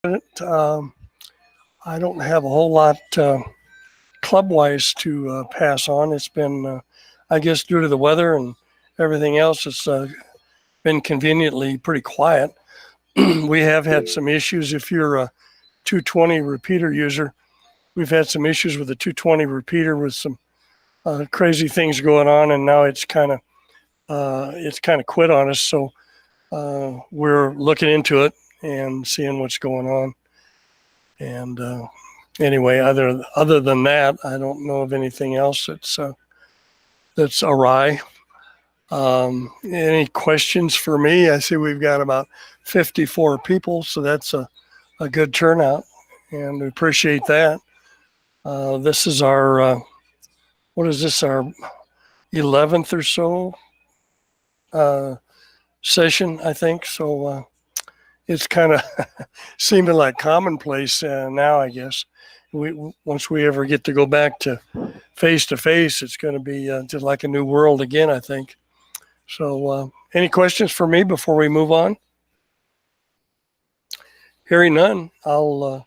I don't have a whole lot club-wise to pass on. It's been, I guess, due to the weather and everything else, it's been conveniently pretty quiet. We have had some issues. If you're a 220 repeater user, we've had some issues with the 220 repeater with some crazy things going on, and now it's kind of quit on us. So we're looking into it and seeing what's going on. And anyway, other than that, I don't know of anything else that's awry. Any questions for me? I see we've got about 54 people, so that's a good turnout, and we appreciate that. This is our, what is this, our 11th or so session, I think. So it's kind of seeming like commonplace now, I guess. Once we ever get to go back to face, it's going to be just like a new world again, I think. So any questions for me before we move on? Hearing none, I'll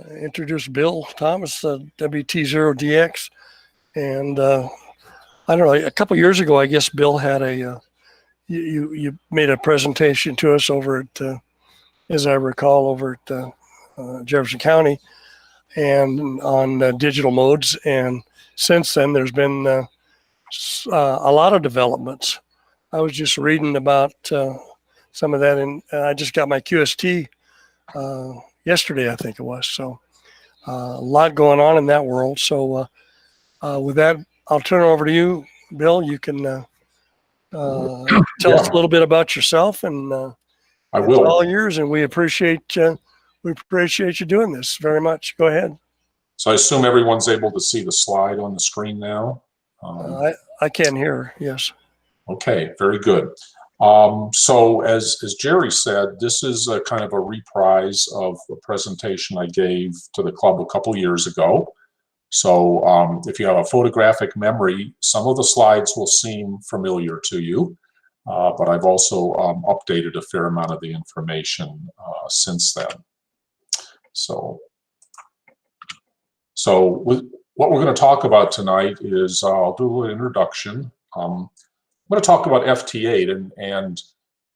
introduce Bill Thomas, WT0DX. And I don't know, a couple years ago, I guess Bill had you made a presentation to us over at, as I recall, over at Jefferson County, and on digital modes. And since then, there's been a lot of developments. I was just reading about some of that, and I just got my QST yesterday, I think it was. So a lot going on in that world. So with that, I'll turn it over to you, Bill. You can tell us a little bit about yourself, and I will. It's all yours, and we appreciate you doing this very much. Go ahead. So I assume everyone's able to see the slide on the screen now. I can hear. Yes. Okay, very good. So as Jerry said, this is a kind of a reprise of a presentation I gave to the club a couple years ago. So if you have a photographic memory, some of the slides will seem familiar to you, but I've also updated a fair amount of the information since then. So what we're going to talk about tonight is I'll do an introduction. I'm going to talk about FT8, and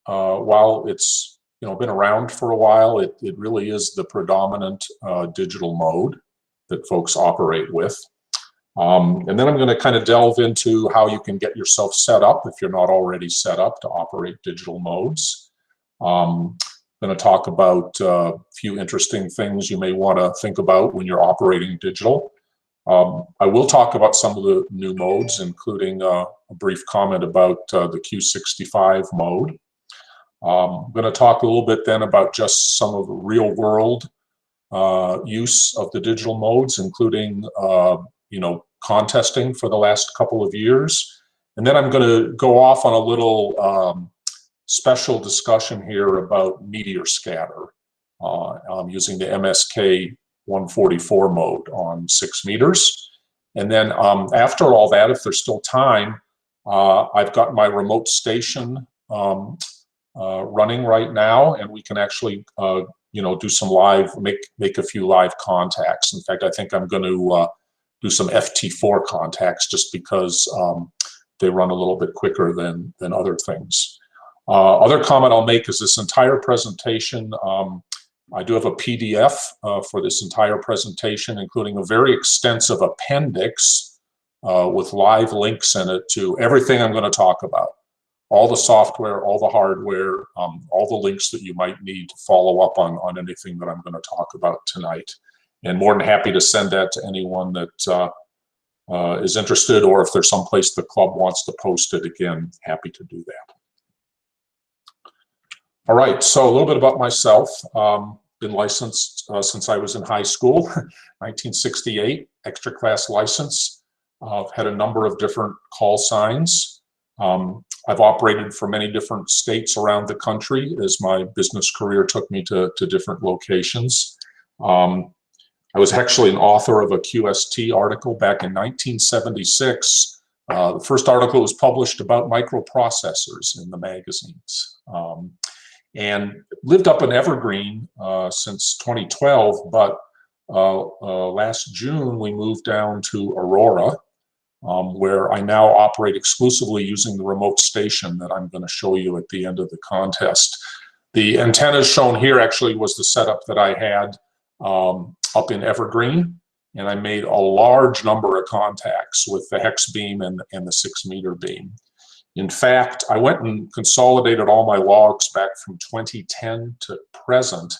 while it's been around for a while, it really is the predominant digital mode that folks operate with. And then I'm going to kind of delve into how you can get yourself set up if you're not already set up to operate digital modes. I'm going to talk about a few interesting things you may want to think about when you're operating digital. I will talk about some of the new modes, including a brief comment about the Q65 mode. I'm going to talk a little bit then about just some of the real world use of the digital modes, including contesting for the last couple of years. And then I'm going to go off on a little special discussion here about Meteor Scatter using the MSK 144 mode on 6 meters. And then after all that, if there's still time, I've got my remote station running right now, and we can actually do some live, make a few live contacts. In fact, I think I'm going to do some FT4 contacts just because they run a little bit quicker than other things. Other comment I'll make is this entire presentation, I do have a PDF for this entire presentation, including a very extensive appendix with live links in it to everything I'm going to talk about. All the software, all the hardware, all the links that you might need to follow up on anything that I'm going to talk about tonight. And more than happy to send that to anyone that is interested, or if there's someplace the club wants to post it, again, happy to do that. All right, so a little bit about myself. Been licensed since I was in high school, 1968, extra class license. I've had a number of different call signs. I've operated for many different states around the country as my business career took me to different locations. I was actually an author of a QST article back in 1976. The first article was published about microprocessors in the magazines. and lived up in Evergreen since 2012, but last June we moved down to Aurora, where I now operate exclusively using the remote station that I'm going to show you at the end of the contest. The antennas shown here actually was the setup that I had up in Evergreen, and I made a large number of contacts with the hex beam and the 6-meter beam. In fact, I went and consolidated all my logs back from 2010 to present,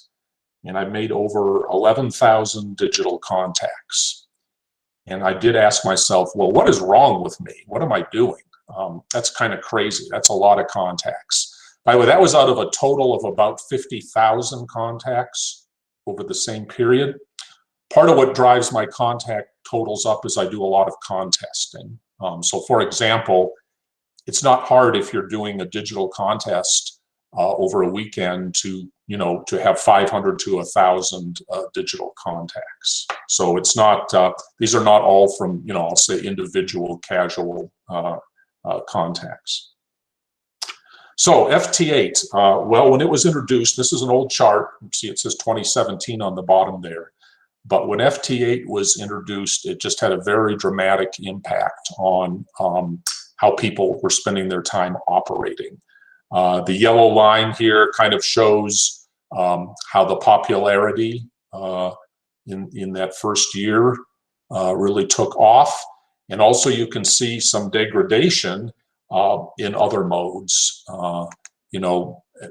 and I made over 11,000 digital contacts. And I did ask myself, well, what is wrong with me? What am I doing? That's kind of crazy. That's a lot of contacts. By the way, that was out of a total of about 50,000 contacts over the same period. Part of what drives my contact totals up is I do a lot of contesting. So for example, it's not hard if you're doing a digital contest over a weekend to have 500 to 1,000 digital contacts. So it's not, these are not all from, I'll say individual casual contacts. So FT8, well, when it was introduced, this is an old chart. See, it says 2017 on the bottom there. But when FT8 was introduced, it just had a very dramatic impact on how people were spending their time operating. The yellow line here kind of shows how the popularity in that first year really took off. And also you can see some degradation in other modes,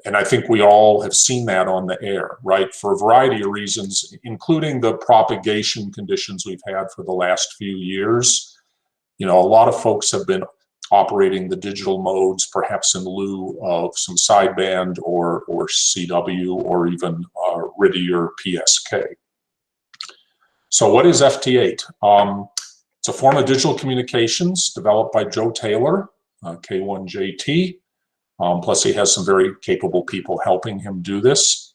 and I think we all have seen that on the air, right? For a variety of reasons, including the propagation conditions we've had for the last few years. A lot of folks have been operating the digital modes, perhaps in lieu of some sideband or CW or even RTTY or PSK. So what is FT8? It's a form of digital communications developed by Joe Taylor, K1JT. Plus he has some very capable people helping him do this.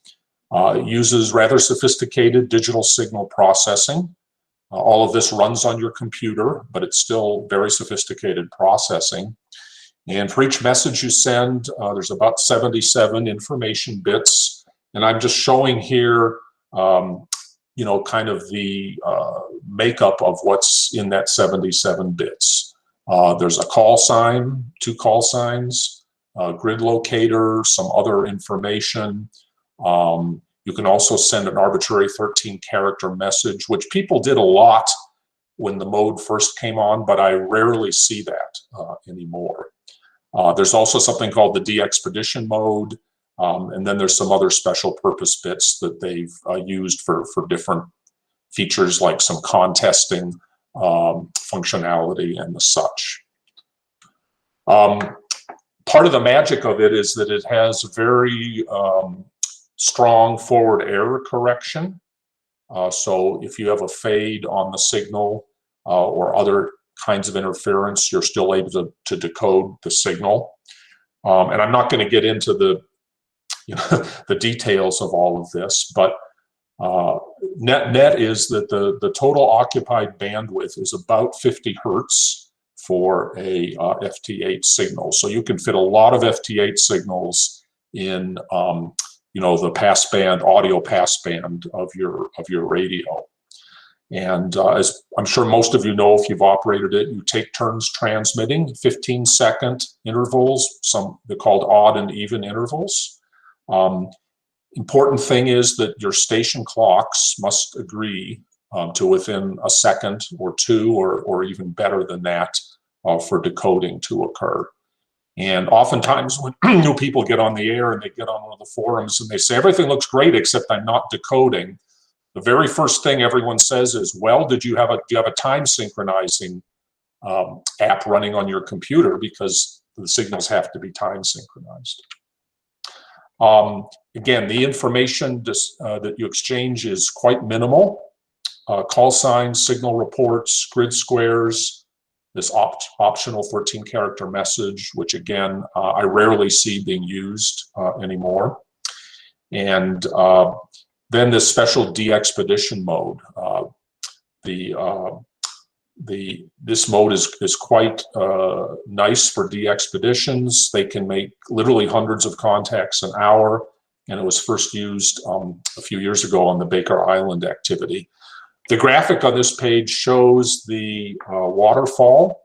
It uses rather sophisticated digital signal processing. All of this runs on your computer, but it's still very sophisticated processing. And for each message you send, there's about 77 information bits. And I'm just showing here, kind of the makeup of what's in that 77 bits. There's a call sign, 2 call signs, grid locator, some other information. You can also send an arbitrary 13-character message, which people did a lot when the mode first came on, but I rarely see that anymore. There's also something called the de-expedition mode, and then there's some other special purpose bits that they've used for different features like some contesting functionality and the such. Part of the magic of it is that it has very strong forward error correction. So if you have a fade on the signal or other kinds of interference, you're still able to decode the signal. And I'm not going to get into the the details of all of this, but net is that the total occupied bandwidth is about 50 hertz for a FT8 signal. So you can fit a lot of FT8 signals in the passband, audio passband of your radio. And as I'm sure most of you know, if you've operated it, you take turns transmitting 15-second intervals. They're called odd and even intervals. Important thing is that your station clocks must agree to within a second or two, or even better than that, for decoding to occur. And oftentimes when new people get on the air and they get on one of the forums and they say, everything looks great except I'm not decoding, the very first thing everyone says is, well, do you have a time synchronizing app running on your computer, because the signals have to be time synchronized. Again, the information that you exchange is quite minimal. Call signs, signal reports, grid squares, this optional 13-character message, which again, I rarely see being used anymore. And then this special de-expedition mode. This mode is quite nice for de-expeditions. They can make literally hundreds of contacts an hour. and it was first used a few years ago on the Baker Island activity. The graphic on this page shows the waterfall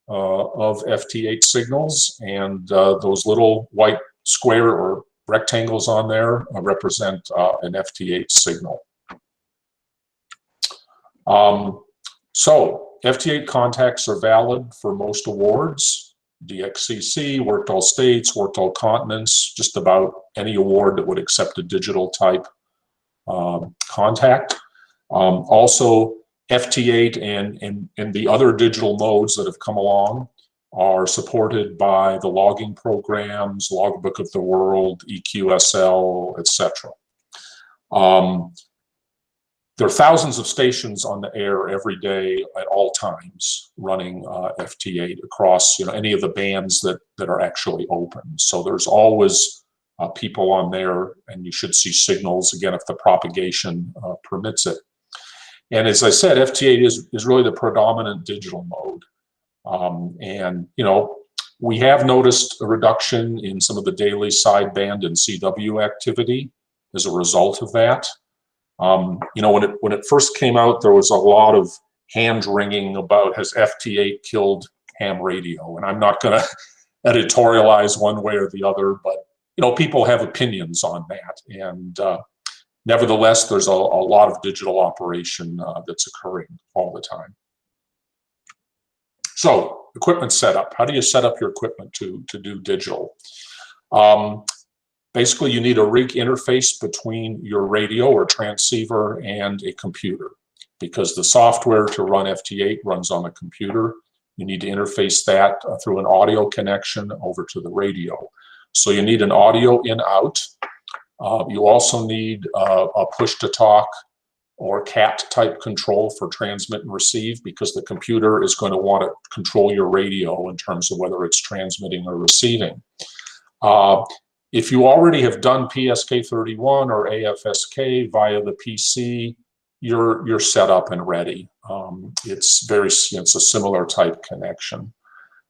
of FT8 signals, and those little white square or rectangles on there represent an FT8 signal. So FT8 contacts are valid for most awards. DXCC, worked all states, worked all continents, just about any award that would accept a digital type contact. Also, FT8 and the other digital modes that have come along are supported by the logging programs, Logbook of the World, EQSL, etc. There are thousands of stations on the air every day at all times running FT8 across any of the bands that are actually open. So there's always people on there, and you should see signals, again, if the propagation permits it. And as I said, FT8 is really the predominant digital mode. And we have noticed a reduction in some of the daily sideband and CW activity as a result of that. When it first came out, there was a lot of hand-wringing about, has FT8 killed ham radio? And I'm not going to editorialize one way or the other, but people have opinions on that. And nevertheless, there's a lot of digital operation that's occurring all the time. So, equipment setup. How do you set up your equipment to do digital? Basically, you need a rig interface between your radio or transceiver and a computer, because the software to run FT8 runs on a computer. You need to interface that through an audio connection over to the radio. So you need an audio in-out. You also need a push-to-talk or CAT type control for transmit and receive, because the computer is going to want to control your radio in terms of whether it's transmitting or receiving. If you already have done PSK31 or AFSK via the PC, you're set up and ready. It's a similar type connection.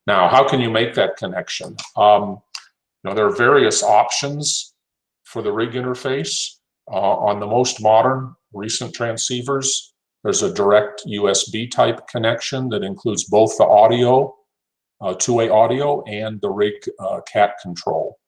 Now, how can you make that connection? There are various options for the rig interface. On the most modern recent transceivers, there's a direct USB type connection that includes both the audio, two-way audio, and the rig CAT control.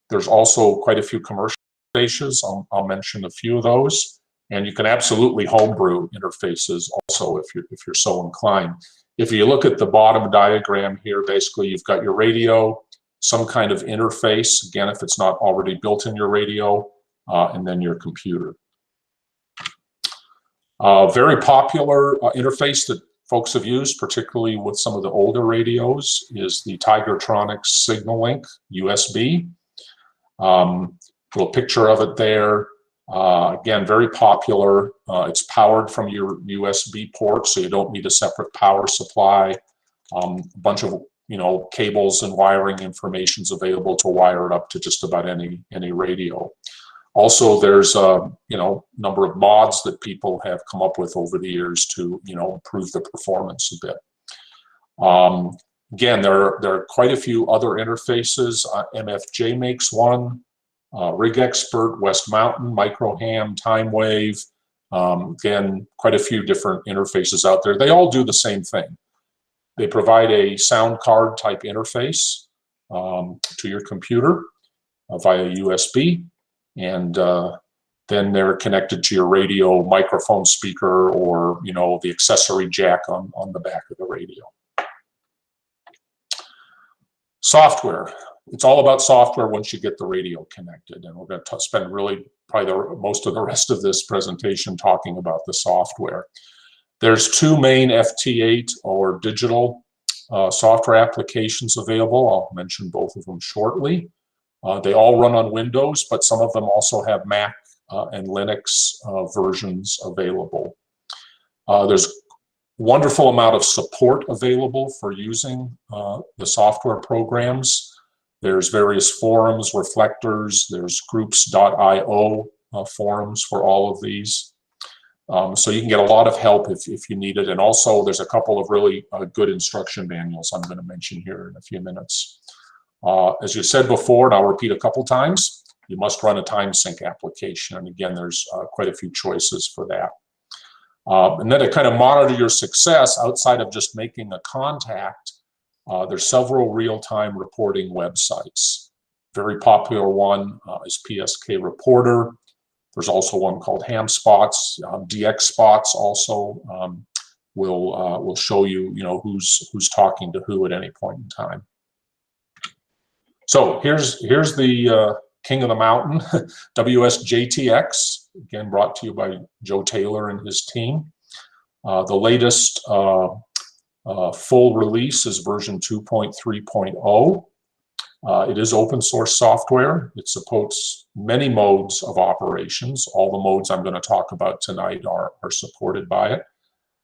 There's also quite a few commercial interfaces. I'll mention a few of those. And you can absolutely homebrew interfaces also if you're so inclined. If you look at the bottom diagram here, basically you've got your radio, some kind of interface, again, if it's not already built in your radio, and then your computer. Very popular interface that folks have used, particularly with some of the older radios, is the Tigertronics Signal Link USB. Little picture of it there. Again, very popular. It's powered from your USB port, so you don't need a separate power supply. A bunch of cables and wiring information is available to wire it up to just about any radio. Also, there's a number of mods that people have come up with over the years to improve the performance a bit. Again, there are quite a few other interfaces. MFJ makes one. Rig Expert, West Mountain, Microham, TimeWave. Again, quite a few different interfaces out there. They all do the same thing. They provide a sound card type interface to your computer via USB, and then they're connected to your radio microphone speaker or the accessory jack on the back of the radio. Software. It's all about software once you get the radio connected, and we're going to spend really probably most of the rest of this presentation talking about the software. There's two main FT8 or digital software applications available. I'll mention both of them shortly. They all run on Windows, but some of them also have Mac and Linux versions available. There's wonderful amount of support available for using the software programs. There's various forums, reflectors, there's groups.io forums for all of these. So you can get a lot of help if you need it. And also there's a couple of really good instruction manuals I'm going to mention here in a few minutes. As you said before, and I'll repeat a couple times, you must run a time sync application. And again, there's quite a few choices for that. And then to kind of monitor your success outside of just making a contact, there's several real-time reporting websites. Very popular one is PSK Reporter. There's also one called Ham Spots. DX Spots also will show you, who's talking to who at any point in time. So here's the king of the mountain, WSJTX, again brought to you by Joe Taylor and his team. The latest full release is version 2.3.0. It is open source software. It supports many modes of operations. All the modes I'm going to talk about tonight are supported by it.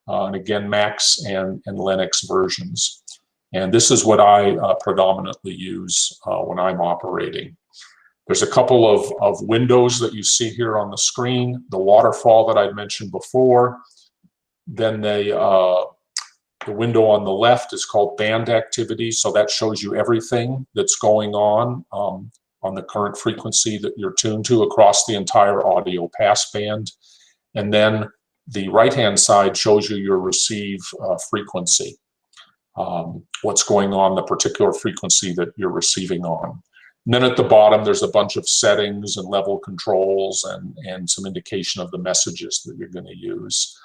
And again, Macs and Linux versions. And this is what I predominantly use when I'm operating. There's a couple of windows that you see here on the screen. The waterfall that I mentioned before. Then the window on the left is called band activity. So that shows you everything that's going on the current frequency that you're tuned to across the entire audio passband. And then the right-hand side shows you your receive frequency. What's going on, the particular frequency that you're receiving on. And then at the bottom, there's a bunch of settings and level controls and some indication of the messages that you're going to use.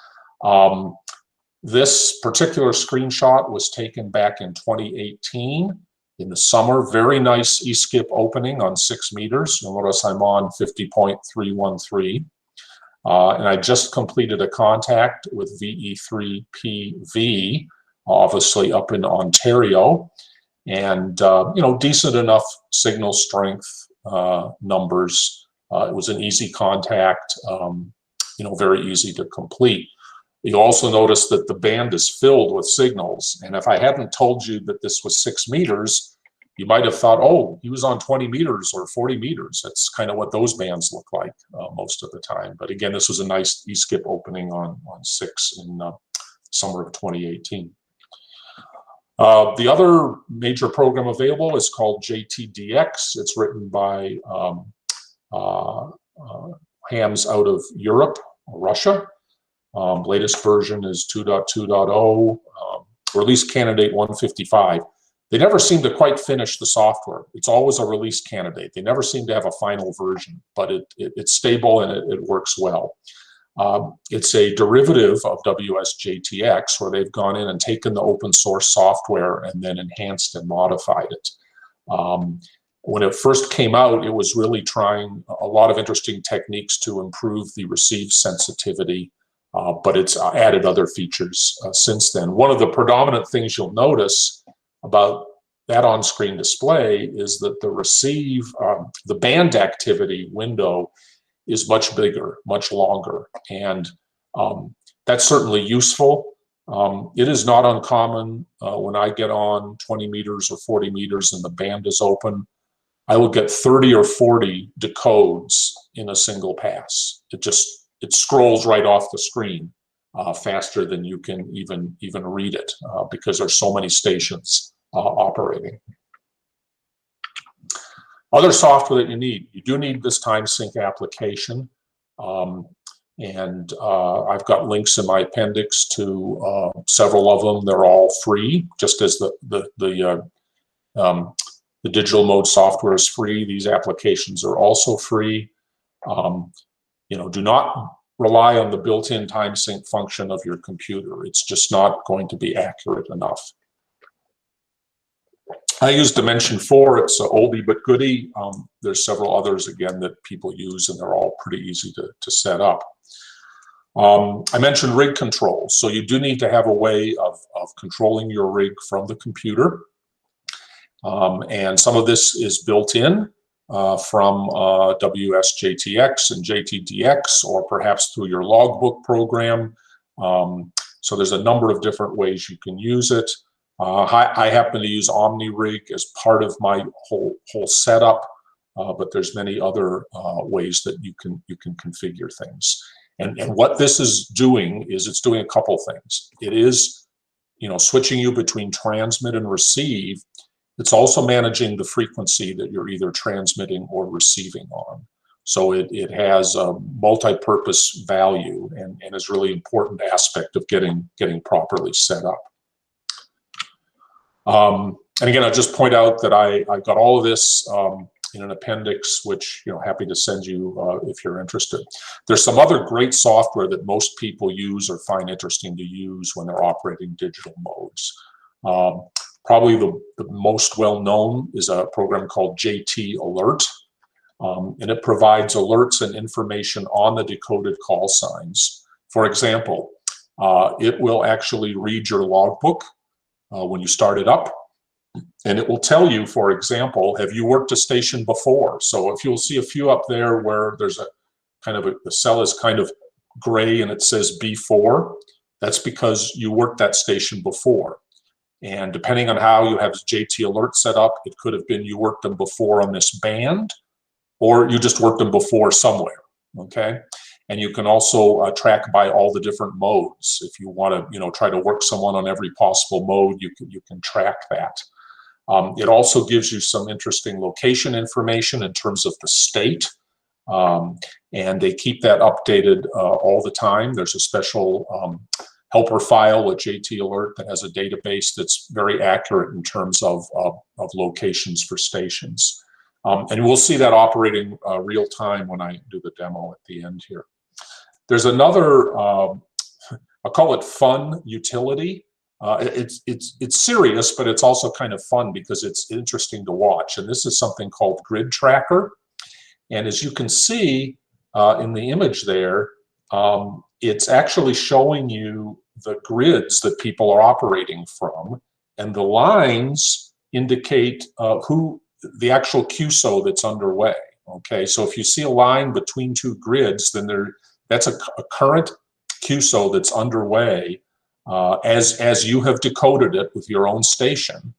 This particular screenshot was taken back in 2018 in the summer. Very nice E-skip opening on 6 meters. You'll notice I'm on 50.313. And I just completed a contact with VE3PV, obviously up in Ontario, and decent enough signal strength numbers. It was an easy contact, very easy to complete. You also notice that the band is filled with signals, and if I hadn't told you that this was 6 meters, you might have thought, oh, he was on 20 meters or 40 meters. That's kind of what those bands look like most of the time. But again, this was a nice E-skip opening on 6 in summer of 2018. The other major program available is called JTDX. It's written by hams out of Europe, Russia. Latest version is 2.2.0, release candidate 155. They never seem to quite finish the software. It's always a release candidate. They never seem to have a final version, but it's stable and it works well. It's a derivative of WSJTX, where they've gone in and taken the open source software and then enhanced and modified it. When it first came out, it was really trying a lot of interesting techniques to improve the receive sensitivity, but it's added other features since then. One of the predominant things you'll notice about that on-screen display is that the receive, the band activity window is much bigger, much longer, and that's certainly useful. It is not uncommon when I get on 20 meters or 40 meters and the band is open, I will get 30 or 40 decodes in a single pass. It scrolls right off the screen faster than you can even read it because there's so many stations operating. Other software that you do need this time sync application, and I've got links in my appendix to several of them. They're all free, just as the digital mode software is free. These applications are also free. Do not rely on the built-in time sync function of your computer. It's just not going to be accurate enough. I use Dimension 4. It's an oldie but goodie. There's several others, again, that people use, and they're all pretty easy to set up. I mentioned rig controls. So you do need to have a way of controlling your rig from the computer. And some of this is built in from WSJTX and JTDX, or perhaps through your logbook program. So there's a number of different ways you can use it. I happen to use OmniRig as part of my whole setup, but there's many other ways that you can configure things. And what this is doing is it's doing a couple things. It is, switching you between transmit and receive It's also managing the frequency that you're either transmitting or receiving on. So it has a multi-purpose value and is really important aspect of getting properly set up. And again, I'll just point out that I got all of this in an appendix, which, you know, happy to send you if you're interested. There's some other great software that most people use or find interesting to use when they're operating digital modes. Probably the most well-known is a program called JTAlert, and it provides alerts and information on the decoded call signs. For example, it will actually read your logbook when you start it up, and it will tell you, for example, have you worked a station before? So if you'll see a few up there where there's a kind of the cell is kind of gray and it says B4, that's because you worked that station before. And depending on how you have JTAlert set up, it could have been you worked them before on this band, or you just worked them before somewhere, okay? And you can also track by all the different modes. If you want to, you know, try to work someone on every possible mode, you can track that. It also gives you some interesting location information in terms of the state, and they keep that updated all the time. There's a special helper file with JTAlert that has a database that's very accurate in terms of locations for stations. And we'll see that operating real time when I do the demo at the end here. There's another, I'll call it fun utility. It's serious, but it's also kind of fun because it's interesting to watch. And this is something called Grid Tracker. And as you can see in the image there, it's actually showing you the grids that people are operating from, and the lines indicate who the actual CUSO that's underway. Okay, so if you see a line between two grids, then that's a current CUSO that's underway as you have decoded it with your own station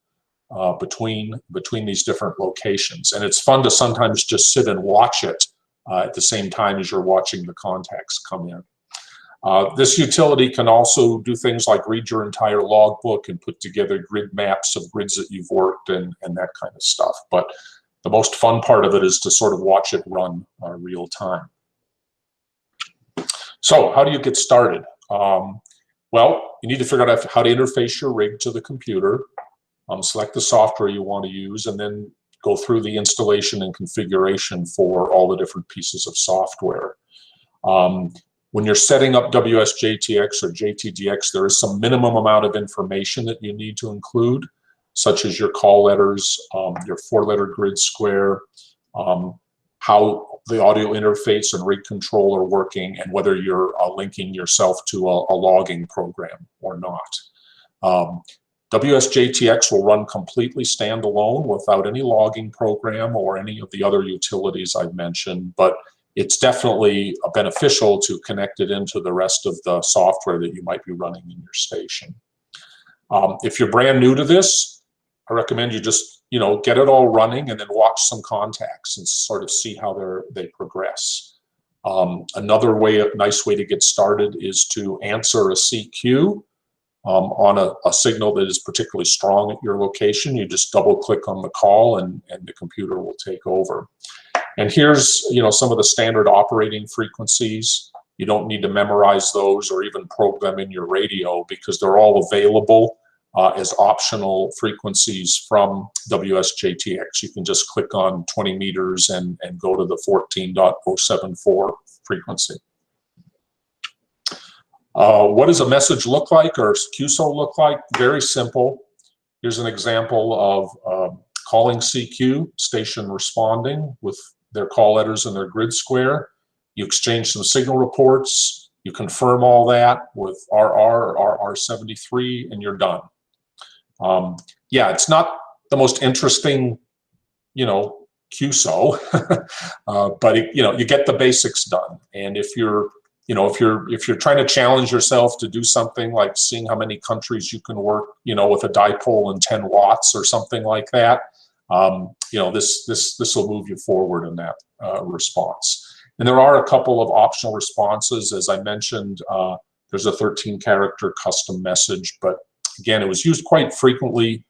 between these different locations. And it's fun to sometimes just sit and watch it at the same time as you're watching the contacts come in. This utility can also do things like read your entire logbook and put together grid maps of grids that you've worked and that kind of stuff. But the most fun part of it is to sort of watch it run real time. So how do you get started? Well, you need to figure out how to interface your rig to the computer, select the software you want to use, and then go through the installation and configuration for all the different pieces of software. When you're setting up WSJTX or JTDX, there is some minimum amount of information that you need to include, such as your call letters, your 4-letter grid square, how the audio interface and rig control are working, and whether you're linking yourself to a logging program or not. WSJTX will run completely standalone without any logging program or any of the other utilities I've mentioned, but it's definitely beneficial to connect it into the rest of the software that you might be running in your station. If you're brand new to this, I recommend you just, you know, get it all running and then watch some contacts and sort of see how they progress. Another nice way to get started is to answer a CQ on a signal that is particularly strong at your location. You just double click on the call and the computer will take over. And here's, you know, some of the standard operating frequencies. You don't need to memorize those or even probe them in your radio because they're all available as optional frequencies from WSJTX. You can just click on 20 meters and go to the 14.074 frequency. What does a message look like or CUSO look like? Very simple. Here's an example of calling CQ, station responding with their call letters and their grid square. You exchange some signal reports, you confirm all that with RR or RR73, and you're done. Yeah, it's not the most interesting, you know, CUSO, but it, you know, you get the basics done. And if you're, you know, if you're trying to challenge yourself to do something like seeing how many countries you can work, you know, with a dipole and 10 watts or something like that, you know, this will move you forward in that response. And there are a couple of optional responses. As I mentioned, there's a 13-character custom message, but again, it was used quite frequently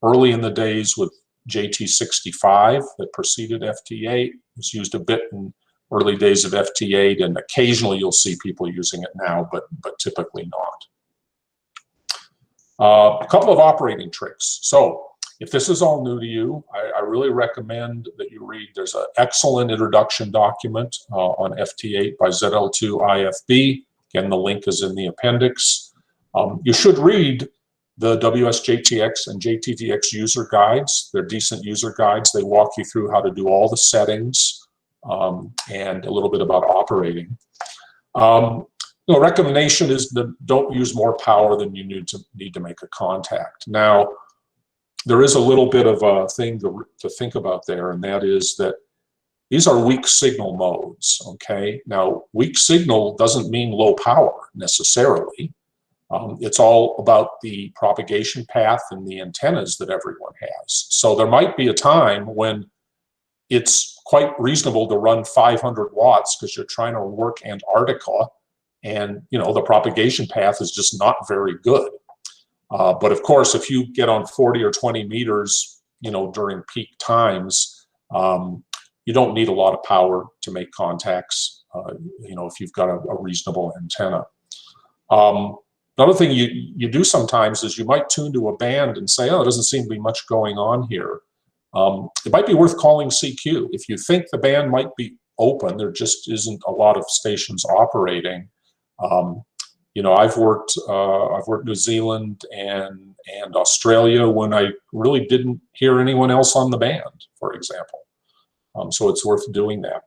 early in the days with JT65 that preceded FT8. It was used a bit in early days of FT8, and occasionally you'll see people using it now, but typically not. A couple of operating tricks. So if this is all new to you, I really recommend that you read, there's an excellent introduction document on FT8 by ZL2IFB. Again, the link is in the appendix. You should read the WSJTX and JTDX user guides. They're decent user guides. They walk you through how to do all the settings and a little bit about operating. Recommendation is that don't use more power than you need to make a contact. Now, there is a little bit of a thing to think about there, and that is that these are weak signal modes, okay? Now, weak signal doesn't mean low power necessarily. It's all about the propagation path and the antennas that everyone has. So there might be a time when it's quite reasonable to run 500 watts because you're trying to work Antarctica, and the propagation path is just not very good. But of course, if you get on 40 or 20 meters, during peak times, you don't need a lot of power to make contacts, if you've got a reasonable antenna. Another thing you do sometimes is you might tune to a band and say, oh, there doesn't seem to be much going on here. It might be worth calling CQ. If you think the band might be open, there just isn't a lot of stations operating. I've worked New Zealand and Australia when I really didn't hear anyone else on the band, for example. So it's worth doing that.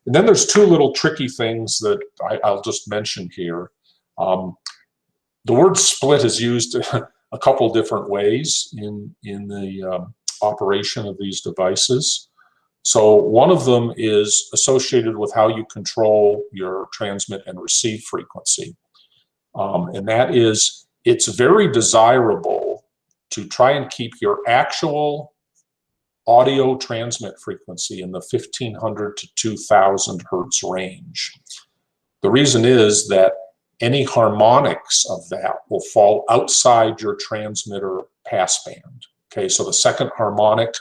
And then there's two little tricky things that I'll just mention here. The word split is used a couple different ways in the operation of these devices. So one of them is associated with how you control your transmit and receive frequency. And that is, it's very desirable to try and keep your actual audio transmit frequency in the 1500 to 2000 hertz range. The reason is that any harmonics of that will fall outside your transmitter passband. Okay, so the second harmonic,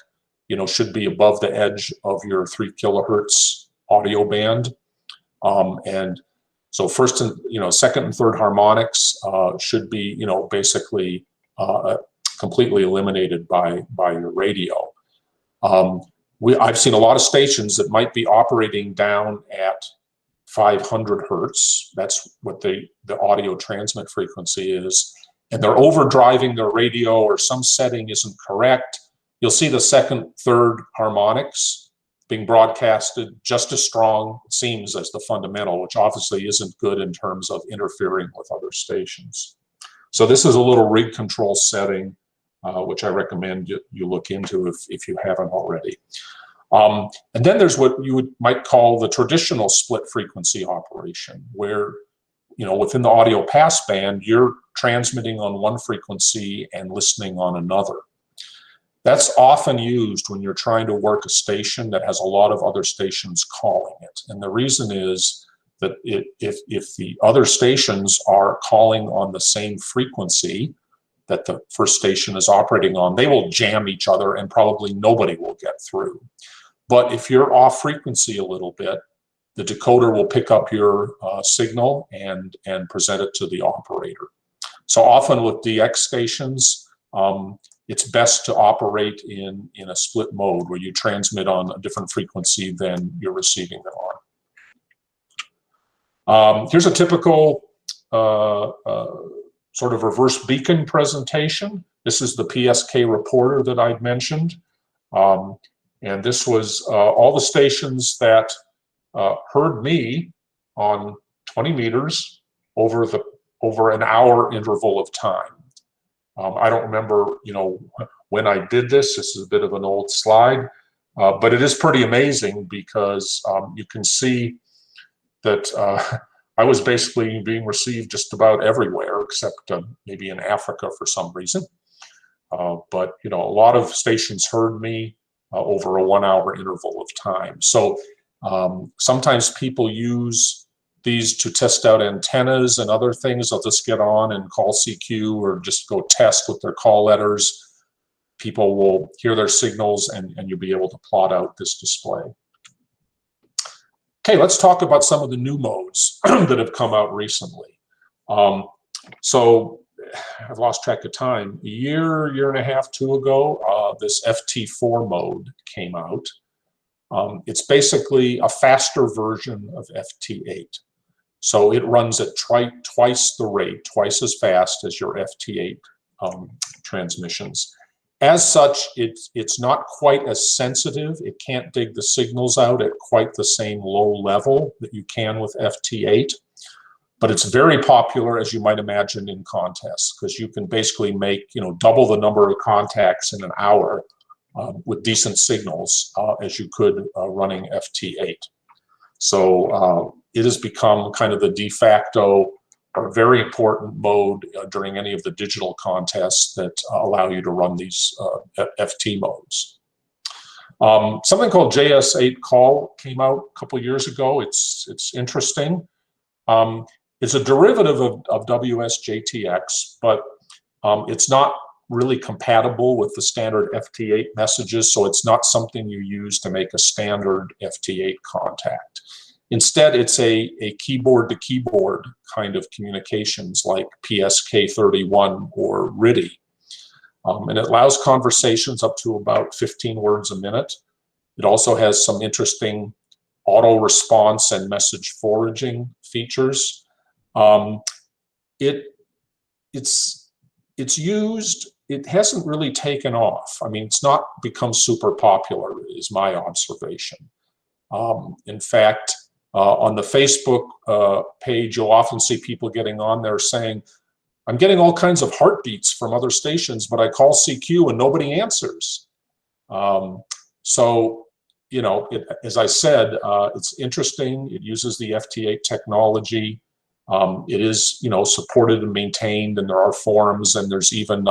should be above the edge of your 3 kilohertz audio band. And so first and, second and third harmonics should be, basically completely eliminated by your radio. I've seen a lot of stations that might be operating down at 500 hertz. That's what the audio transmit frequency is. And they're overdriving their radio, or some setting isn't correct. You'll see the second, third harmonics being broadcasted just as strong, it seems, as the fundamental, which obviously isn't good in terms of interfering with other stations. So this is a little rig control setting, which I recommend you look into if you haven't already. And then there's what you might call the traditional split frequency operation, where within the audio passband, you're transmitting on one frequency and listening on another. That's often used when you're trying to work a station that has a lot of other stations calling it. And the reason is that if the other stations are calling on the same frequency that the first station is operating on, they will jam each other and probably nobody will get through. But if you're off frequency a little bit, the decoder will pick up your signal and present it to the operator. So often with DX stations, it's best to operate in a split mode where you transmit on a different frequency than you're receiving them on. Here's a typical sort of reverse beacon presentation. This is the PSK Reporter that I'd mentioned. And this was all the stations that heard me on 20 meters over an hour interval of time. I don't remember, when I did this. This is a bit of an old slide, but it is pretty amazing because you can see that I was basically being received just about everywhere except maybe in Africa for some reason. But a lot of stations heard me over a 1 hour interval of time. So sometimes people use these to test out antennas and other things. They'll just get on and call CQ or just go test with their call letters. people will hear their signals, and you'll be able to plot out this display. Okay, let's talk about some of the new modes that have come out recently. So I've lost track of time. A year and a half, two ago, this FT4 mode came out. It's basically a faster version of FT8. So it runs at twice the rate, twice as fast as your FT8 transmissions. As such, it's not quite as sensitive. It can't dig the signals out at quite the same low level that you can with FT8. But it's very popular, as you might imagine, in contests, because you can basically make, you know, double the number of contacts in an hour with decent signals as you could running FT8. So it has become kind of the de facto or very important mode during any of the digital contests that allow you to run these FT modes. Something called JS8 Call came out a couple years ago. It's interesting. It's a derivative of WSJTX, but it's not really compatible with the standard FT8 messages, so it's not something you use to make a standard FT8 contact. Instead, it's a keyboard-to-keyboard kind of communications like PSK or RTTY. And it allows conversations up to about 15 words a minute. It also has some interesting auto response and message forwarding features. It's used, it hasn't really taken off. I mean, it's not become super popular, is my observation. In fact, on the Facebook page, you'll often see people getting on there saying, I'm getting all kinds of heartbeats from other stations, but I call CQ and nobody answers. So, you know, as I said, it's interesting. It uses the FT8 technology. It is, you know, supported and maintained, and there are forums, and there's even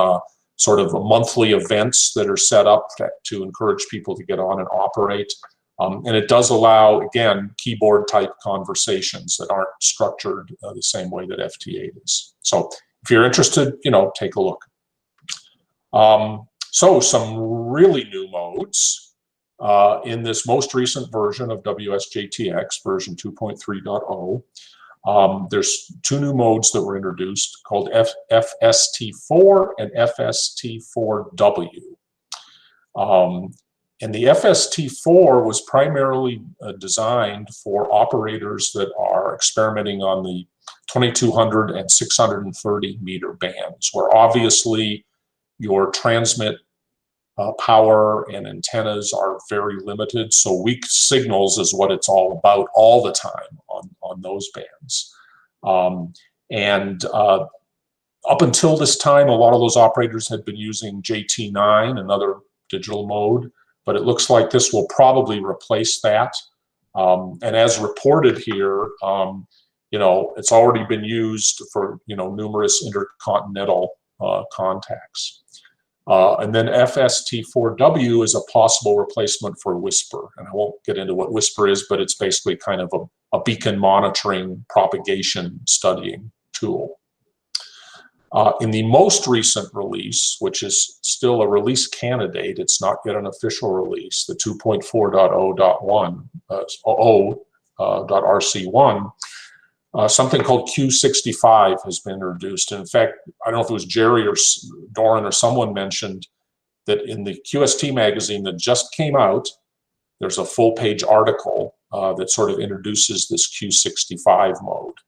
sort of monthly events that are set up to encourage people to get on and operate. And it does allow, again, keyboard-type conversations that aren't structured the same way that FT8 is. So if you're interested, you know, take a look. So some really new modes in this most recent version of WSJTX, version 2.3.0. There's two new modes that were introduced called FST4 and FST4W. And the FST4 was primarily designed for operators that are experimenting on the 2200 and 630 meter bands, where obviously your transmit power and antennas are very limited. So weak signals is what it's all about all the time on those bands. Up until this time, a lot of those operators had been using JT9, another digital mode, but it looks like this will probably replace that. And as reported here, you know, it's already been used for, you know, numerous intercontinental contacts. And then FST4W is a possible replacement for Whisper. And I won't get into what Whisper is, but it's basically kind of a beacon monitoring, propagation studying tool. In the most recent release, which is still a release candidate, it's not yet an official release, the 2.4.0.1, something called Q65 has been introduced. And in fact, I don't know if it was Jerry or Doran or someone mentioned that in the QST magazine that just came out, there's a full-page article that sort of introduces this Q65 mode.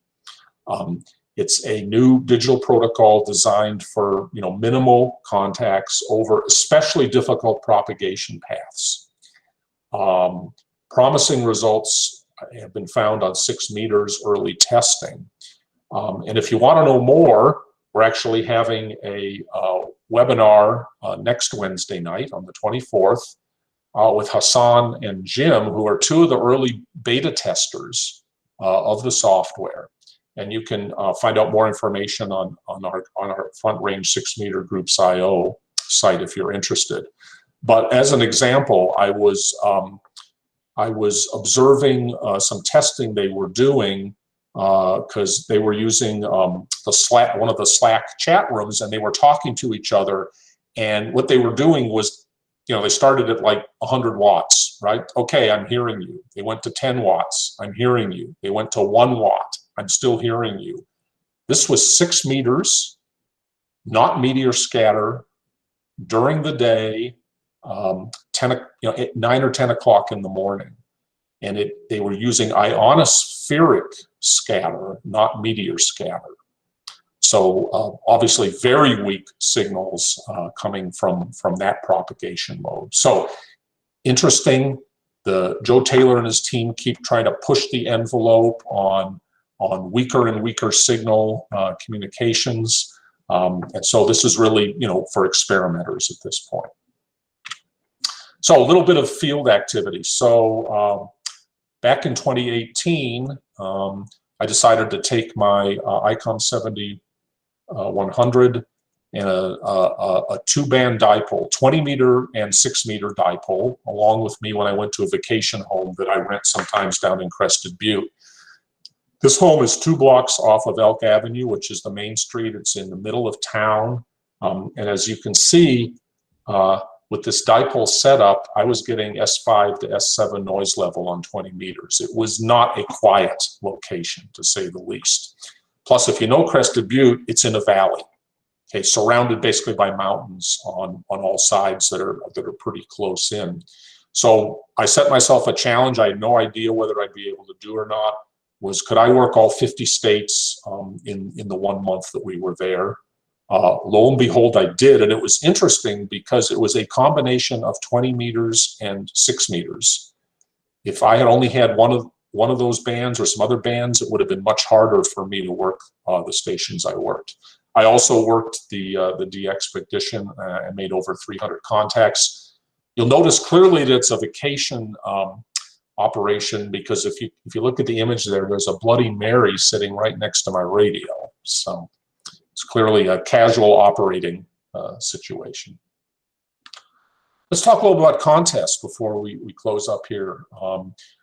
It's a new digital protocol designed for, you know, minimal contacts over especially difficult propagation paths. Promising results have been found on 6 meters early testing. And if you want to know more, we're actually having a webinar next Wednesday night on the 24th with Hassan and Jim, who are 2 of the early beta testers of the software. And you can find out more information on our Front Range 6 Meter Groups IO site if you're interested. But as an example, I was observing some testing they were doing because they were using one of the Slack chat rooms, and they were talking to each other. And what they were doing was, they started at like 100 watts, right? Okay, I'm hearing you. They went to 10 watts. I'm hearing you. They went to 1 watt. I'm still hearing you. This was 6 meters, not meteor scatter, during the day, 9 or 10 o'clock in the morning. And they were using ionospheric scatter, not meteor scatter. So obviously very weak signals coming from that propagation mode. So interesting. Joe Taylor and his team keep trying to push the envelope on weaker and weaker signal communications. And so this is really, for experimenters at this point. So a little bit of field activity. So back in 2018, I decided to take my ICOM 7100 and a 2-band dipole, 20 meter and 6 meter dipole, along with me when I went to a vacation home that I rent sometimes down in Crested Butte. This home is 2 blocks off of Elk Avenue, which is the main street. It's in the middle of town. And as you can see, with this dipole setup, I was getting S5 to S7 noise level on 20 meters. It was not a quiet location, to say the least. Plus, if you know Crested Butte, it's in a valley, okay, surrounded basically by mountains on all sides that are pretty close in. So I set myself a challenge. I had no idea whether I'd be able to do or not. Could I work all 50 states in the 1 month that we were there? Lo and behold, I did, and it was interesting because it was a combination of 20 meters and 6 meters. If I had only had one of those bands or some other bands, it would have been much harder for me to work the stations I worked. I also worked the DXpedition and made over 300 contacts. You'll notice clearly that it's a vacation operation, because if you look at the image there, there's a Bloody Mary sitting right next to my radio. So it's clearly a casual operating situation. Let's talk a little about contests before we close up here.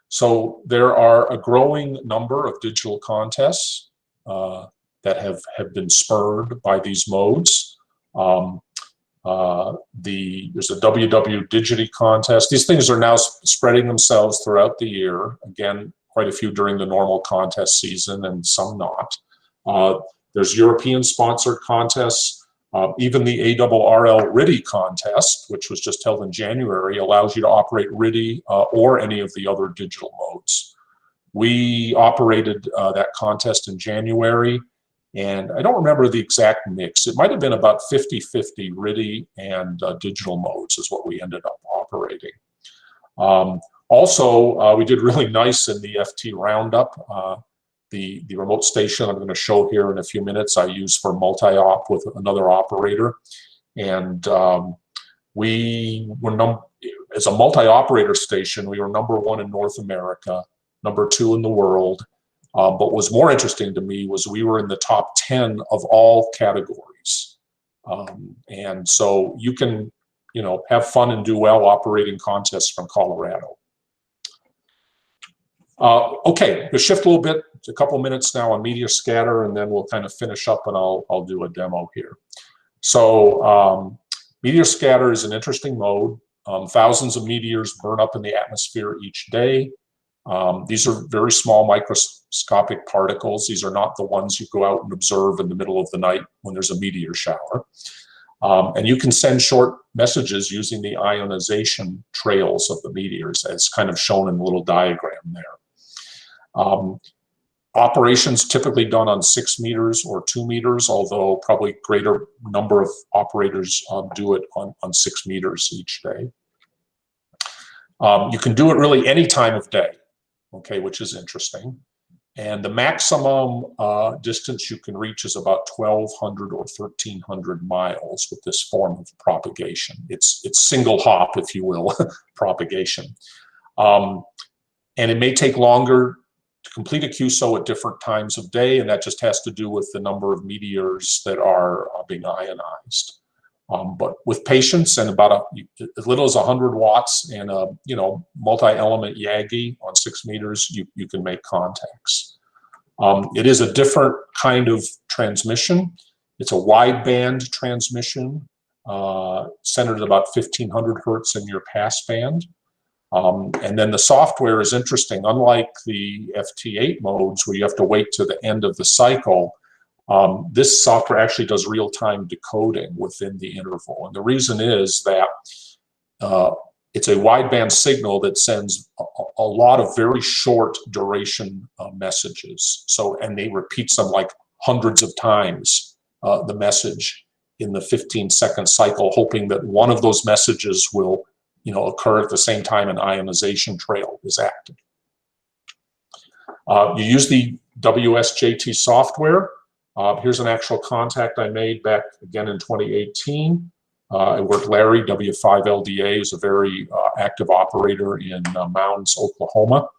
So there are a growing number of digital contests that have been spurred by these modes. There's a WTØDX contest. These things are now spreading themselves throughout the year. Again, quite a few during the normal contest season and some not. There's European sponsored contests. Even the ARRL RTTY contest, which was just held in January, allows you to operate RTTY or any of the other digital modes. We operated that contest in January, and I don't remember the exact mix. It might have been about 50-50 RTTY and digital modes is what we ended up operating. Also, we did really nice in the FT Roundup. The remote station I'm going to show here in a few minutes I use for multi-op with another operator. And we were, as a multi-operator station, we were #1 in North America, #2 in the world. But what was more interesting to me was we were in the top 10 of all categories. And so you can, have fun and do well operating contests from Colorado. Okay, we'll shift a little bit. It's a couple minutes now on Meteor Scatter, and then we'll kind of finish up, and I'll do a demo here. So Meteor Scatter is an interesting mode. Thousands of meteors burn up in the atmosphere each day. These are very small microscopic particles. These are not the ones you go out and observe in the middle of the night when there's a meteor shower. And you can send short messages using the ionization trails of the meteors, as kind of shown in the little diagram there. Operations typically done on 6 meters or 2 meters, although probably greater number of operators do it on 6 meters each day. You can do it really any time of day, okay, which is interesting. And the maximum distance you can reach is about 1,200 or 1,300 miles with this form of propagation. It's single hop, if you will, propagation. And it may take longer to complete a CUSO at different times of day, and that just has to do with the number of meteors that are being ionized. But with patience and about as little as 100 watts and a multi-element Yagi on 6 meters, you can make contacts. It is a different kind of transmission. It's a wideband transmission. centered at about 1500 hertz in your passband. And then the software is interesting. Unlike the FT8 modes where you have to wait to the end of the cycle, this software actually does real-time decoding within the interval. And the reason is that it's a wideband signal that sends a lot of very short duration messages. So, and they repeat them like hundreds of times, the message in the 15-second cycle, hoping that one of those messages will, occur at the same time an ionization trail is active. You use the WSJT software. Here's an actual contact I made back again in 2018. I worked Larry, W5LDA, is a very active operator in Mounds, Oklahoma.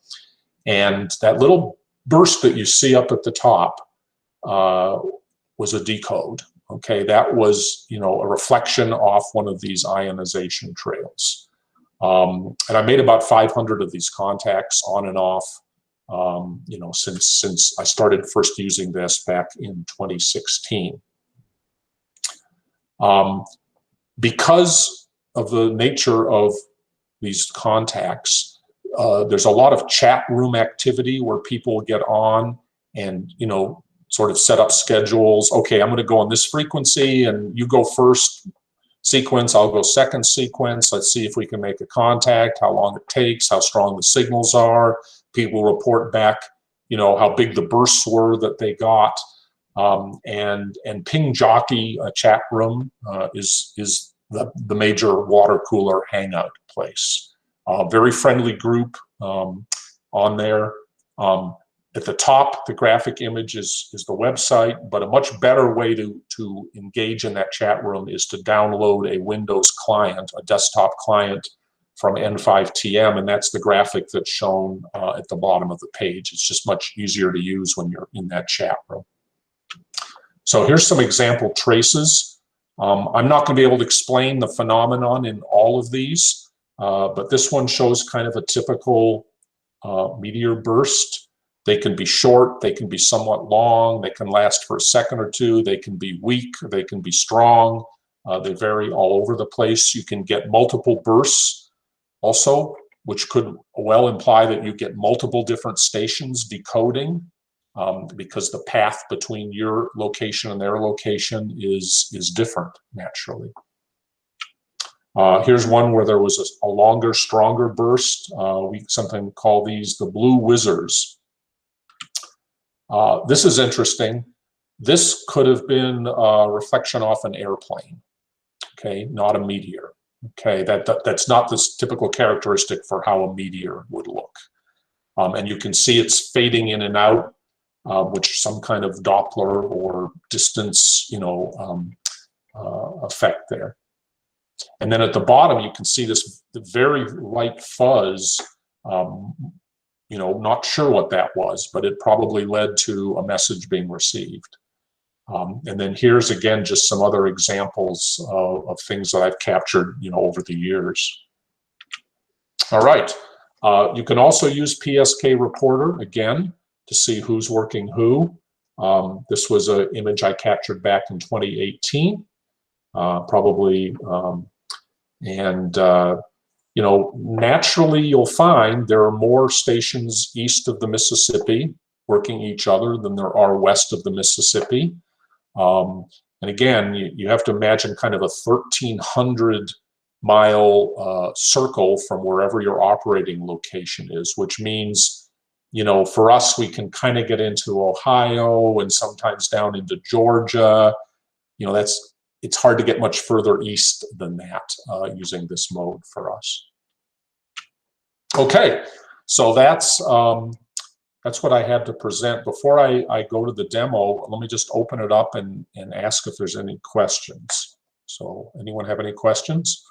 And that little burst that you see up at the top was a decode. Okay, that was, a reflection off one of these ionization trails. And I made about 500 of these contacts on and off, since I started first using this back in 2016. Because of the nature of these contacts, there's a lot of chat room activity where people get on and, sort of set up schedules. Okay, I'm going to go on this frequency and you go first sequence, I'll go second sequence. Let's see if we can make a contact, how long it takes, how strong the signals are. People report back, how big the bursts were that they got. And Ping Jockey chat room is the major water cooler hangout place. Very friendly group on there. At the top, the graphic image is the website, but a much better way to engage in that chat room is to download a Windows client, a desktop client from N5TM, and that's the graphic that's shown at the bottom of the page. It's just much easier to use when you're in that chat room. So here's some example traces. I'm not going to be able to explain the phenomenon in all of these, but this one shows kind of a typical meteor burst. They can be short, they can be somewhat long, they can last for a second or two, they can be weak, they can be strong, they vary all over the place. You can get multiple bursts also, which could well imply that you get multiple different stations decoding, because the path between your location and their location is different naturally. Here's one where there was a longer, stronger burst. We sometimes call these the blue whizzers. This is interesting. This could have been a reflection off an airplane, okay, not a meteor. Okay, that's not this typical characteristic for how a meteor would look. And you can see it's fading in and out, which some kind of Doppler or distance, effect there. And then at the bottom, you can see the very light fuzz. Not sure what that was, but it probably led to a message being received. And then here's again just some other examples of things that I've captured, over the years. All right. You can also use PSK Reporter again to see who's working who. This was an image I captured back in 2018, probably, naturally you'll find there are more stations east of the Mississippi working each other than there are west of the Mississippi. And again, you have to imagine kind of a 1,300-mile circle from wherever your operating location is, which means, for us, we can kind of get into Ohio and sometimes down into Georgia. It's hard to get much further east than that using this mode for us. Okay, so that's what I had to present. Before I go to the demo, let me just open it up and ask if there's any questions. So anyone have any questions?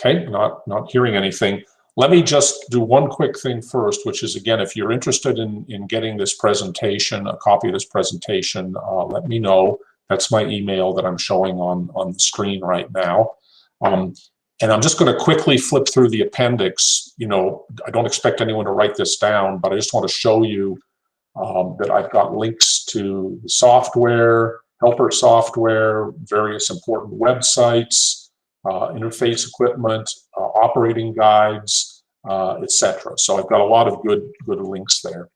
Okay, not hearing anything. Let me just do one quick thing first, which is, again, if you're interested in getting this presentation, a copy of this presentation, let me know. That's my email that I'm showing on the screen right now. And I'm just going to quickly flip through the appendix. I don't expect anyone to write this down, but I just want to show you that I've got links to the software, helper software, various important websites, interface equipment, operating guides, etc. So I've got a lot of good links there.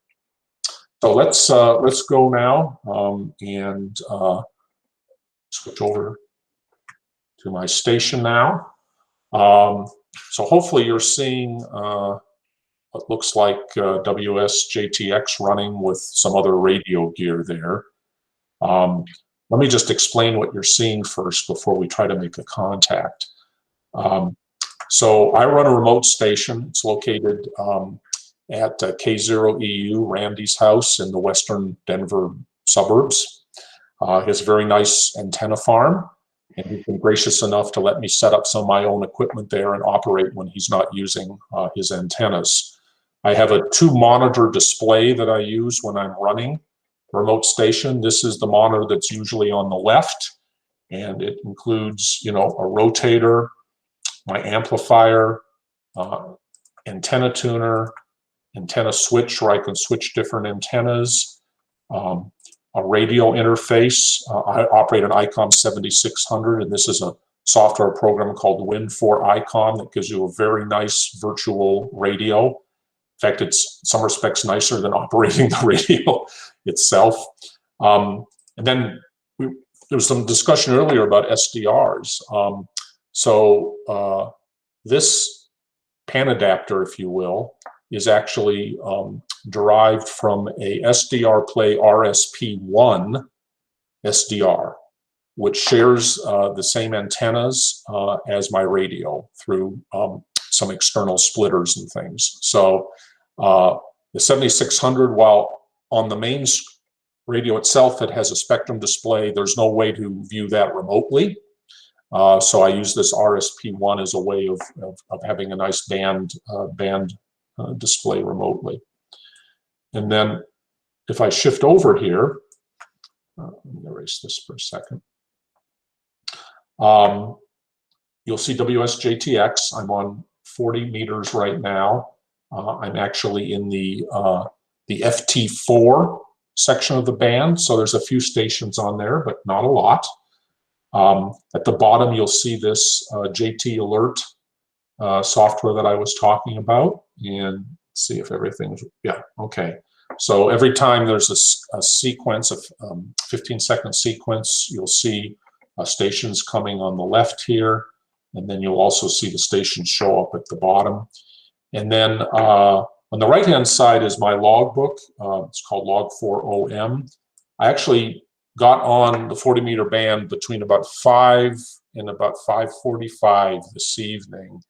So let's go now and switch over to my station now. So hopefully you're seeing what looks like WSJTX running with some other radio gear there. Let me just explain what you're seeing first before we try to make a contact. So I run a remote station. It's located at K0EU, Randy's house in the western Denver suburbs. He has a very nice antenna farm, and he's been gracious enough to let me set up some of my own equipment there and operate when he's not using his antennas. I have a 2-monitor display that I use when I'm running the remote station. This is the monitor that's usually on the left, and it includes, you know, a rotator, my amplifier, antenna tuner, antenna switch where I can switch different antennas, a radio interface. I operate an ICOM 7600, and this is a software program called Win4ICOM that gives you a very nice virtual radio. In fact, it's in some respects nicer than operating the radio itself. And then there was some discussion earlier about SDRs. This pan adapter, if you will, is actually derived from a SDR Play RSP1 SDR, which shares the same antennas as my radio through some external splitters and things. So the 7600, while on the main radio itself, it has a spectrum display, there's no way to view that remotely. So I use this RSP1 as a way of having a nice band display remotely. And then if I shift over here, let me erase this for a second. You'll see WSJTX. I'm on 40 meters right now. I'm actually in the FT4 section of the band, so there's a few stations on there, but not a lot. At the bottom, you'll see this JT Alert software that I was talking about, and see if everything's, yeah, okay. So every time there's a sequence, of 15-second sequence, you'll see stations coming on the left here, and then you'll also see the stations show up at the bottom. And then on the right-hand side is my logbook. It's called Log4OM. I actually got on the 40-meter band between about 5 and about 5:45 this evening,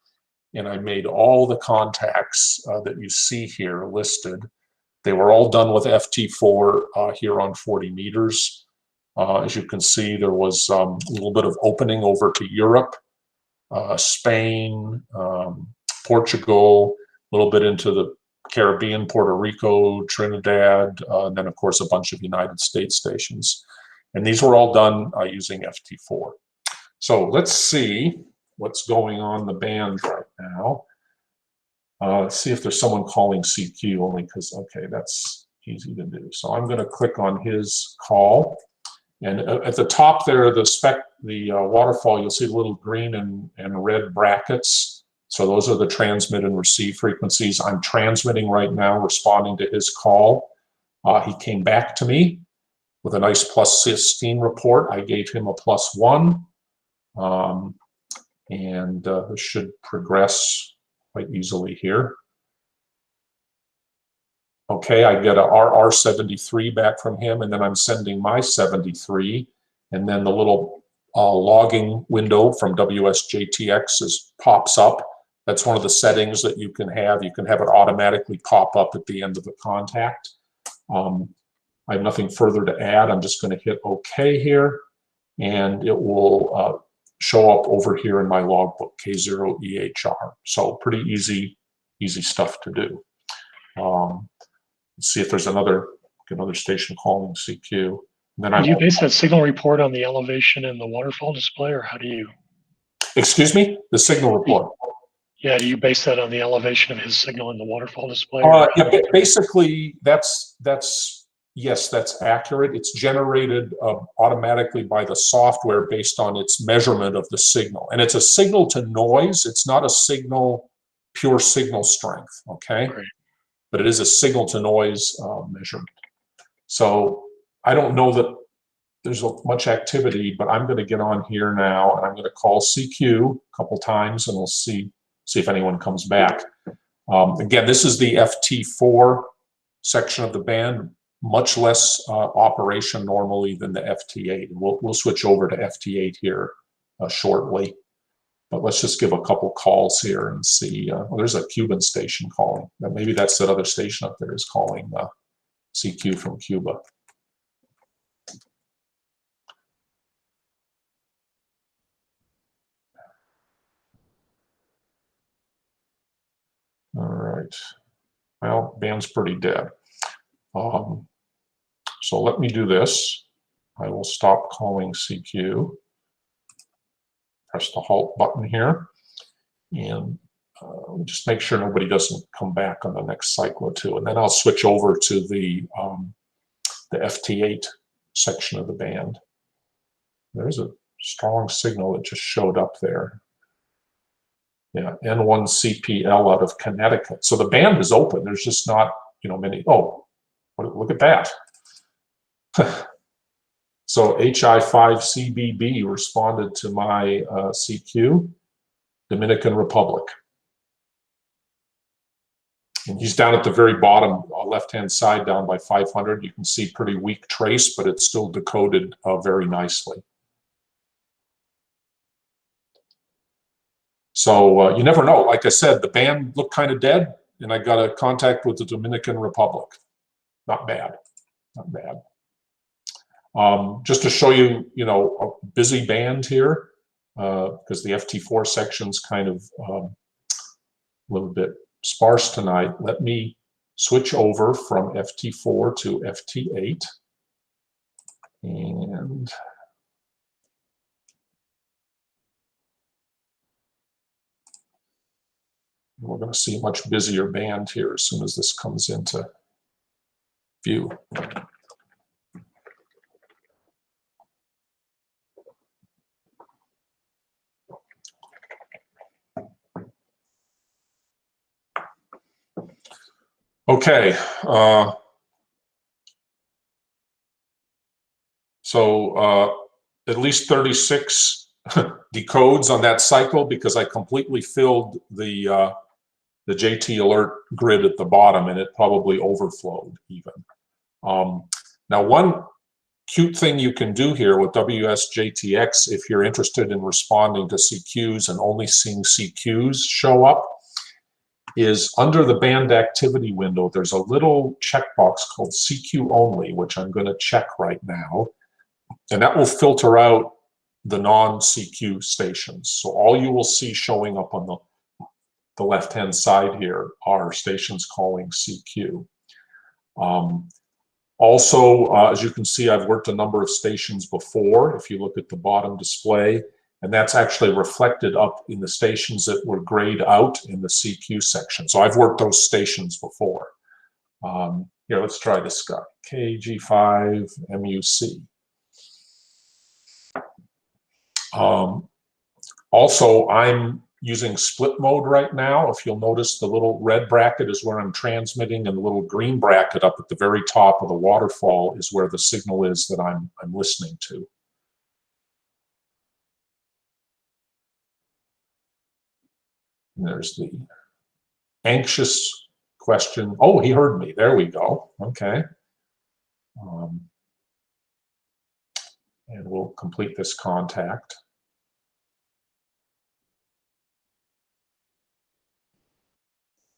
and I made all the contacts that you see here listed. They were all done with FT4 here on 40 meters. As you can see, there was a little bit of opening over to Europe, Spain, Portugal, a little bit into the Caribbean, Puerto Rico, Trinidad, and then of course a bunch of United States stations. And these were all done using FT4. So let's see what's going on the band right now. Let's see if there's someone calling CQ, only because, okay, that's easy to do. So I'm going to click on his call. And at the top there, the waterfall, you'll see the little green and red brackets. So those are the transmit and receive frequencies. I'm transmitting right now, responding to his call. He came back to me with a nice +16 report. I gave him a +1. And this should progress quite easily here. Okay, I get a RR73 back from him, and then I'm sending my 73, and then the little logging window from WSJTX pops up. That's one of the settings that you can have. You can have it automatically pop up at the end of the contact. I have nothing further to add. I'm just going to hit OK here, and it will show up over here in my logbook, K0EHR. So pretty easy stuff to do. Let's see if there's another station calling CQ. And then do you base that signal report on the elevation and the waterfall display, or how do you? Excuse me? The signal report. Yeah, do you base that on the elevation of his signal in the waterfall display? Yeah, basically that's yes, that's accurate. It's generated automatically by the software based on its measurement of the signal. And it's a signal to noise. It's not a signal, pure signal strength, okay? Right. But it is a signal to noise measurement. So I don't know that there's much activity, but I'm going to get on here now and I'm going to call CQ a couple times and we'll see if anyone comes back. Again, this is the FT4 section of the band, much less operation normally than the FT8. We'll switch over to FT8 here shortly. But let's just give a couple calls here and see. Well, there's a Cuban station calling. Maybe that's that other station up there is calling CQ from Cuba. All right. Well, band's pretty dead. So let me do this. I will stop calling CQ. Press the halt button here. And just make sure nobody doesn't come back on the next cycle or two. And then I'll switch over to the FT8 section of the band. There's a strong signal that just showed up there. Yeah, N1CPL out of Connecticut. So the band is open. There's just not, many. Oh, look at that. So HI5CBB responded to my CQ, Dominican Republic. And he's down at the very bottom, left-hand side, down by 500. You can see pretty weak trace, but it's still decoded very nicely. So you never know. Like I said, the band looked kind of dead, and I got a contact with the Dominican Republic. Not bad, not bad. Just to show you, a busy band here, because the FT4 section's kind of a little bit sparse tonight. Let me switch over from FT4 to FT8. And we're going to see a much busier band here as soon as this comes into view. Okay, so at least 36 decodes on that cycle because I completely filled the JT alert grid at the bottom, and it probably overflowed even. Now, one cute thing you can do here with WSJTX, if you're interested in responding to CQs and only seeing CQs show up, is under the band activity window, there's a little checkbox called CQ only, which I'm going to check right now. And that will filter out the non-CQ stations. So all you will see showing up on the left-hand side here are stations calling CQ. Also, as you can see, I've worked a number of stations before, if you look at the bottom display, and that's actually reflected up in the stations that were grayed out in the CQ section. So I've worked those stations before. Here, let's try this guy, KG5MUC. Also, I'm using split mode right now. If you'll notice, the little red bracket is where I'm transmitting, and the little green bracket up at the very top of the waterfall is where the signal is that I'm listening to. And there's the anxious question. Oh, he heard me. There we go. Okay. And we'll complete this contact.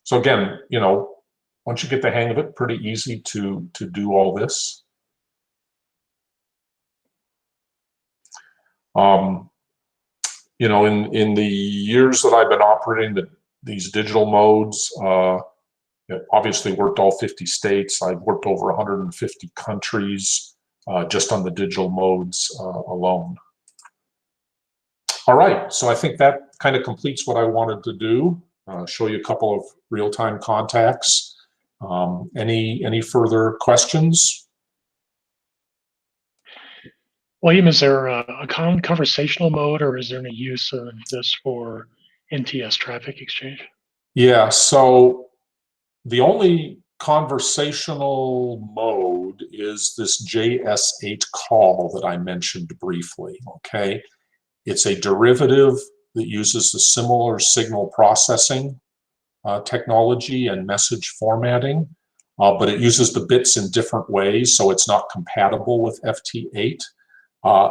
So again, once you get the hang of it, pretty easy to do all this. In the years that I've been operating these digital modes, obviously worked all 50 states. I've worked over 150 countries just on the digital modes alone. All right, so I think that kind of completes what I wanted to do. Show you a couple of real-time contacts. Any further questions? William, is there a conversational mode, or is there any use of this for NTS traffic exchange? Yeah, so the only conversational mode is this JS8 call that I mentioned briefly, okay? It's a derivative that uses the similar signal processing technology and message formatting, but it uses the bits in different ways, so it's not compatible with FT8.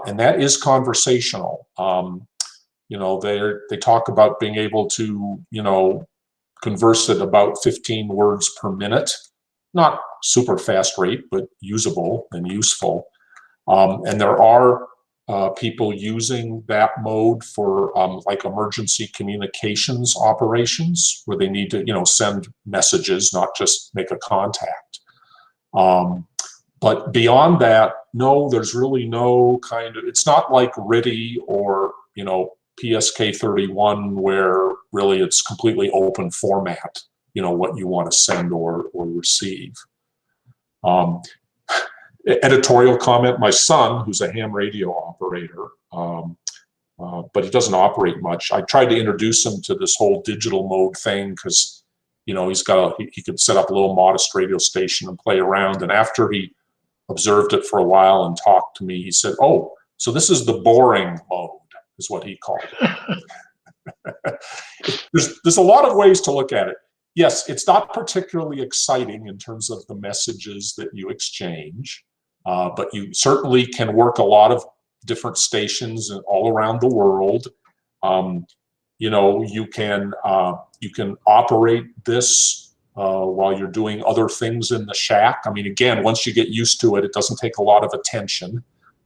And that is conversational. You know, they talk about being able to, you know, converse at about 15 words per minute. Not super fast rate, but usable and useful. And there are people using that mode for like emergency communications operations where they need to, you know, send messages, not just make a contact. But beyond that, no, there's really no kind of, it's not like RTTY or, you know, PSK 31 where really it's completely open format, you know, what you want to send or receive. Editorial comment, my son, who's a ham radio operator, but he doesn't operate much. I tried to introduce him to this whole digital mode thing because, you know, he could set up a little modest radio station and play around. And after he observed it for a while and talked to me, he said, oh, so this is the boring mode, is what he called it. There's a lot of ways to look at it. Yes, it's not particularly exciting in terms of the messages that you exchange, but you certainly can work a lot of different stations all around the world. You know, you can operate this while you're doing other things in the shack. I mean, again, once you get used to it, it doesn't take a lot of attention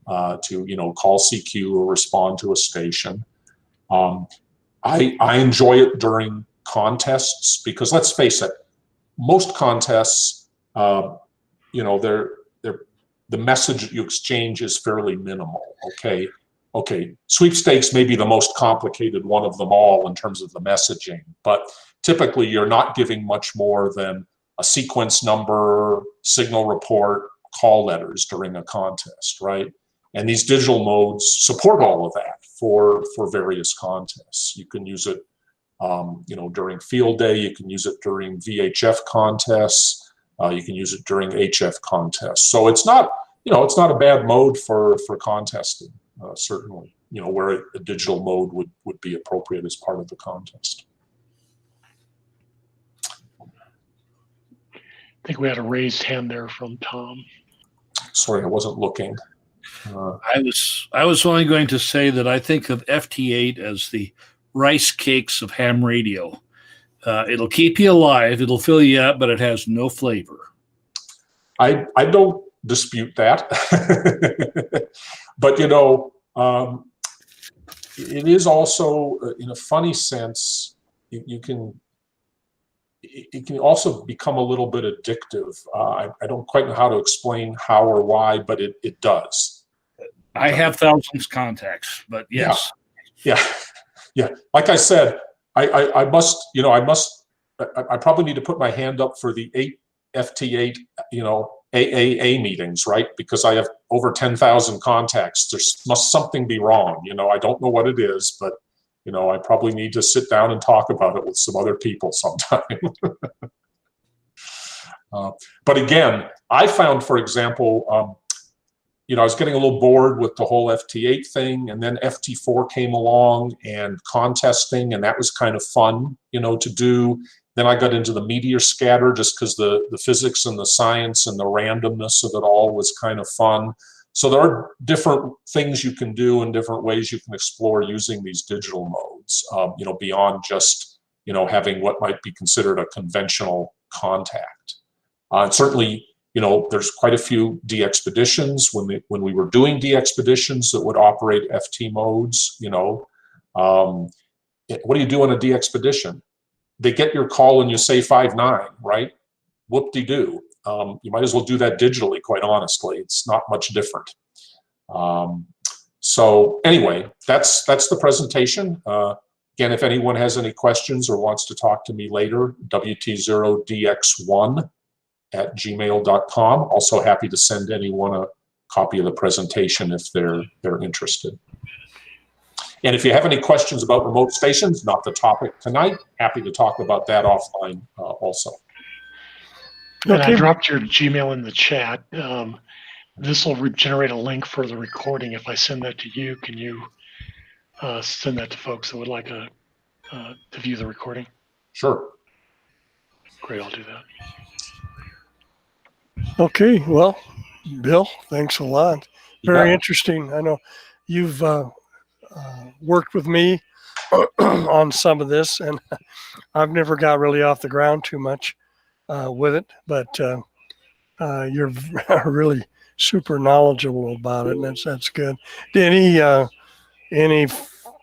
to, you know, call CQ or respond to a station. I enjoy it during contests because, let's face it, most contests, you know, the message that you exchange is fairly minimal. Okay, sweepstakes may be the most complicated one of them all in terms of the messaging, but typically you're not giving much more than a sequence number, signal report, call letters during a contest, right? And these digital modes support all of that for various contests. You can use it, you know, during field day. You can use it during VHF contests. You can use it during HF contests. So it's not, you know, it's not a bad mode for contesting. Certainly, you know, where a digital mode would be appropriate as part of the contest. I think we had a raised hand there from Tom. Sorry, I wasn't looking. I was only going to say that I think of FT8 as the rice cakes of ham radio. It'll keep you alive, it'll fill you up, but it has no flavor. I don't dispute that. But, you know, it is also, in a funny sense, it can also become a little bit addictive. I don't quite know how to explain how or why, but it does. I have thousands of contacts, but yes. Yeah. Like I said, I must, you know, I probably need to put my hand up for the 8 FT8, you know, AAA meetings, right? Because I have over 10,000 contacts. There must something be wrong. You know, I don't know what it is, but, you know, I probably need to sit down and talk about it with some other people sometime. But again, I found, for example, you know, I was getting a little bored with the whole FT8 thing, and then FT4 came along and contesting, and that was kind of fun, you know, to do. Then I got into the Meteor Scatter just because the physics and the science and the randomness of it all was kind of fun. So there are different things you can do and different ways you can explore using these digital modes, you know, beyond just, you know, having what might be considered a conventional contact. Certainly, you know, there's quite a few DXpeditions when we were doing DXpeditions that would operate FT modes, you know. What do you do on a DXpedition? They get your call and you say 5-9, right? Whoop-de-doo. You might as well do that digitally, quite honestly. It's not much different. So anyway, that's the presentation. Again, if anyone has any questions or wants to talk to me later, WT0DX1 @gmail.com. Also happy to send anyone copy of the presentation if they're interested. And if you have any questions about remote stations, not the topic tonight, happy to talk about that offline also. And Okay. I dropped your Gmail in the chat. This will generate a link for the recording. If I send that to you, can you send that to folks that would like to view the recording? Sure. Great, I'll do that. Okay, well, Bill, thanks a lot. Very Yeah. interesting. I know you've worked with me on some of this, and I've never got really off the ground too much with it, but you're really super knowledgeable about it, and that's good. Any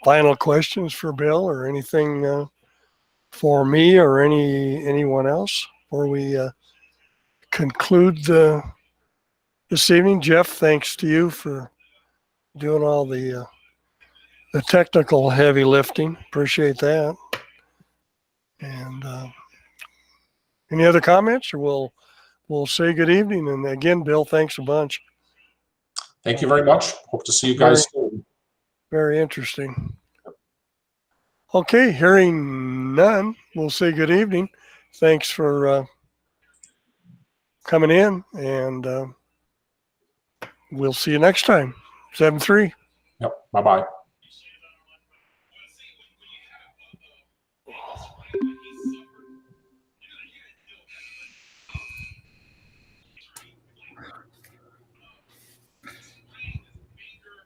final questions for Bill, or anything for me, or anyone else before we conclude this evening? Jeff, thanks to you for doing all the technical heavy lifting. Appreciate that. And any other comments, or we'll say good evening. And again, Bill, thanks a bunch. Thank you very much. Hope to see you guys soon. Very interesting. Okay, hearing none, we'll say good evening. Thanks for coming in, and we'll see you next time. 7-3. Yep. Bye-bye.